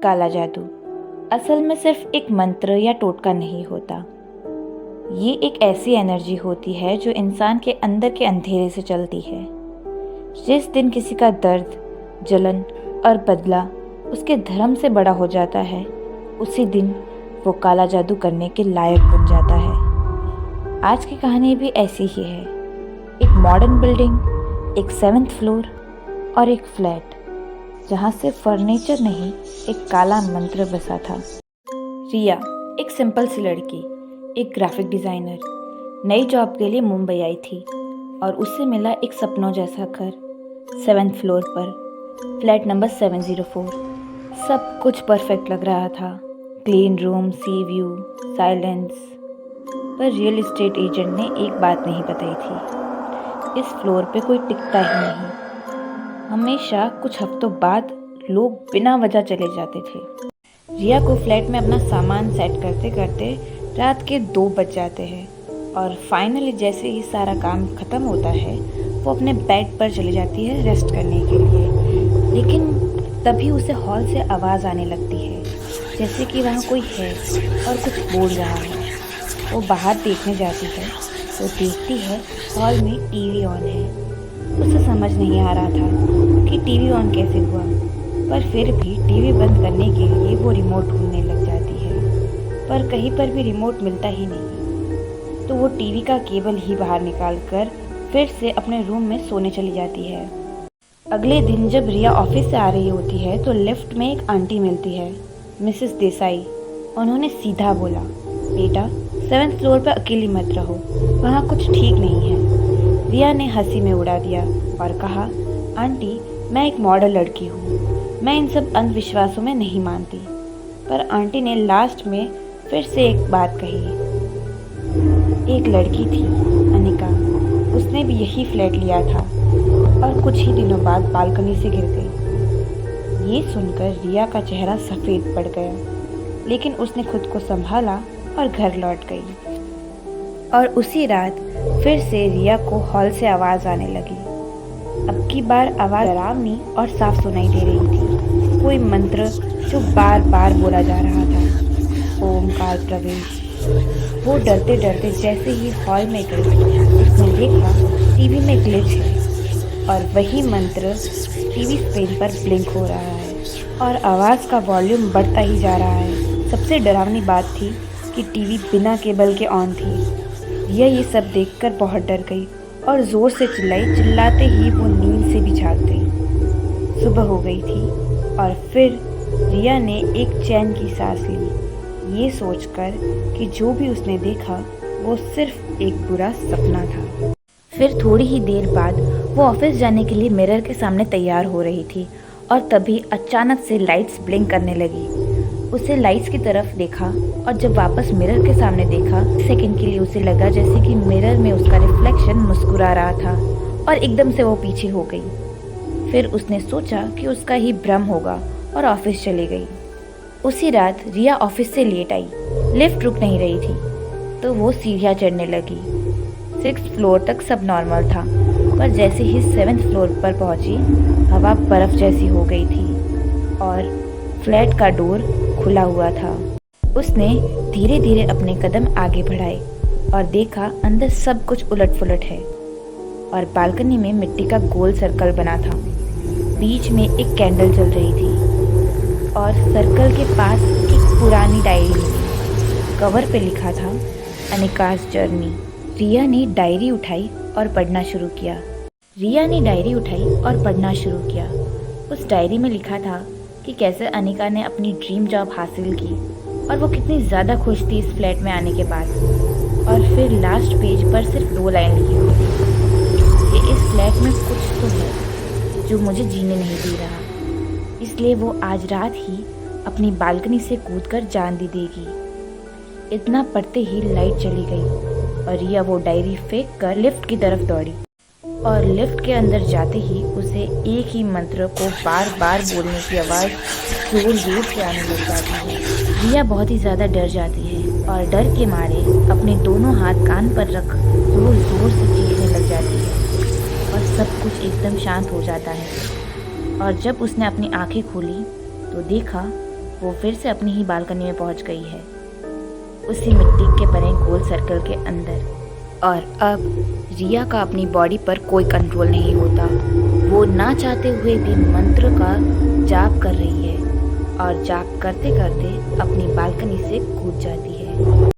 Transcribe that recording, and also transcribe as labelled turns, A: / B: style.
A: काला जादू असल में सिर्फ एक मंत्र या टोटका नहीं होता। ये एक ऐसी एनर्जी होती है जो इंसान के अंदर के अंधेरे से चलती है। जिस दिन किसी का दर्द, जलन और बदला उसके धर्म से बड़ा हो जाता है, उसी दिन वो काला जादू करने के लायक बन जाता है। आज की कहानी भी ऐसी ही है। एक मॉडर्न बिल्डिंग, एक 7th फ्लोर और एक फ्लैट जहाँ से फर्नीचर नहीं, एक काला मंत्र बसा था। रिया एक सिंपल सी लड़की, एक ग्राफिक डिज़ाइनर, नई जॉब के लिए मुंबई आई थी और उससे मिला एक सपनों जैसा घर 7th फ्लोर पर, फ्लैट नंबर 704। सब कुछ परफेक्ट लग रहा था, क्लीन रूम, सी व्यू, साइलेंस। पर रियल एस्टेट एजेंट ने एक बात नहीं बताई थी, इस फ्लोर पे कोई टिकता ही नहीं। हमेशा कुछ हफ्तों बाद लोग बिना वजह चले जाते थे। रिया को फ्लैट में अपना सामान सेट करते करते रात के 2 बज जाते हैं और फाइनली जैसे ही सारा काम ख़त्म होता है वो अपने बेड पर चली जाती है रेस्ट करने के लिए। लेकिन तभी उसे हॉल से आवाज़ आने लगती है, जैसे कि वहाँ कोई है और कुछ बोल रहा है। वो बाहर देखने जाती है तो देखती है हॉल में टीवी ऑन है। उसे समझ नहीं आ रहा था कि टीवी ऑन कैसे हुआ, पर फिर भी टीवी बंद करने के लिए वो रिमोट ढूंढने लग जाती है, पर कहीं पर भी रिमोट मिलता ही नहीं। तो वो टीवी का केबल ही बाहर निकाल कर फिर से अपने रूम में सोने चली जाती है। अगले दिन जब रिया ऑफिस से आ रही होती है तो लिफ्ट में एक आंटी मिलती है, मिसेस देसाई। उन्होंने सीधा बोला, बेटा 7th फ्लोर पर अकेली मत रहो, वहाँ कुछ ठीक नहीं है। रिया ने हंसी में उड़ा दिया और कहा, आंटी मैं एक मॉडल लड़की हूँ, मैं इन सब अंधविश्वासों में नहीं मानती। पर आंटी ने लास्ट में फिर से एक बात कही। एक लड़की थी अनिका, उसने भी यही फ्लैट लिया था और कुछ ही दिनों बाद बालकनी से गिर गई। ये सुनकर रिया का चेहरा सफ़ेद पड़ गया, लेकिन उसने खुद को संभाला और घर लौट गई। और उसी रात फिर से रिया को हॉल से आवाज़ आने लगी। अब की बार आवाज़ डरावनी और साफ सुनाई दे रही थी, कोई मंत्र जो बार बार बोला जा रहा था, ओमकार प्रवेश। वो डरते डरते जैसे ही हॉल में गई, उसने देखा टीवी में ग्लिच है और वही मंत्र टीवी स्क्रीन पर ब्लिंक हो रहा है और आवाज़ का वॉल्यूम बढ़ता ही जा रहा है। सबसे डरावनी बात थी कि टीवी बिना केबल के ऑन थी। रिया ये सब देखकर बहुत डर गई और ज़ोर से चिल्लाई। चिल्लाते ही वो नींद से भी जाग गई। सुबह हो गई थी और फिर रिया ने एक चैन की सांस ली, ये सोचकर कि जो भी उसने देखा वो सिर्फ एक बुरा सपना था। फिर थोड़ी ही देर बाद वो ऑफिस जाने के लिए मिरर के सामने तैयार हो रही थी और तभी अचानक से लाइट्स ब्लिंक करने लगी। उसे लाइट्स की तरफ देखा और जब वापस मिरर के सामने देखा, सेकंड के लिए उसे लगा जैसे कि मिरर में उसका रिफ्लेक्शन मुस्कुरा रहा था और एकदम से वो पीछे हो गई। फिर उसने सोचा कि उसका ही भ्रम होगा और ऑफिस चली गई। उसी रात रिया ऑफिस से लेट आई, लिफ्ट रुक नहीं रही थी तो वो सीढ़ियाँ चढ़ने लगी। 6th फ्लोर तक सब नॉर्मल था, पर जैसे ही 7th फ्लोर पर पहुंची, हवा बर्फ जैसी हो गई थी और फ्लैट का डोर खुला हुआ था। उसने धीरे धीरे अपने कदम आगे बढ़ाए और देखा अंदर सब कुछ उलट-पुलट है और बालकनी में मिट्टी का गोल सर्कल बना था। बीच में एक कैंडल जल रही थी और सर्कल के पास एक पुरानी डायरी थी। कवर पे लिखा था, अनिका's जर्नी। रिया ने डायरी उठाई और पढ़ना शुरू किया। उस डायरी में लिखा था कि कैसे अनिका ने अपनी ड्रीम जॉब हासिल की और वो कितनी ज़्यादा खुश थी इस फ्लैट में आने के बाद। और फिर लास्ट पेज पर सिर्फ 2 लाइन लिखी हुई थी कि इस फ्लैट में कुछ तो है जो मुझे जीने नहीं दे रहा, इसलिए वो आज रात ही अपनी बालकनी से कूदकर जान दे देगी। इतना पढ़ते ही लाइट चली गई और रिया वो डायरी फेंक कर लिफ्ट की तरफ दौड़ी और लिफ्ट के अंदर जाते ही उसे एक ही मंत्र को बार बार बोलने की आवाज़ जोर जोर से आने लग जाती है। रिया बहुत ही ज़्यादा डर जाती है और डर के मारे अपने दोनों हाथ कान पर रख जोर जोर से चीखने लग जाती है और सब कुछ एकदम शांत हो जाता है। और जब उसने अपनी आंखें खोली तो देखा वो फिर से अपनी ही बालकनी में पहुंच गई है, उसी मिट्टी के बने गोल सर्कल के अंदर। और अब रिया का अपनी बॉडी पर कोई कंट्रोल नहीं होता। वो ना चाहते हुए भी मंत्र का जाप कर रही है और जाप करते करते अपनी बालकनी से कूद जाती है।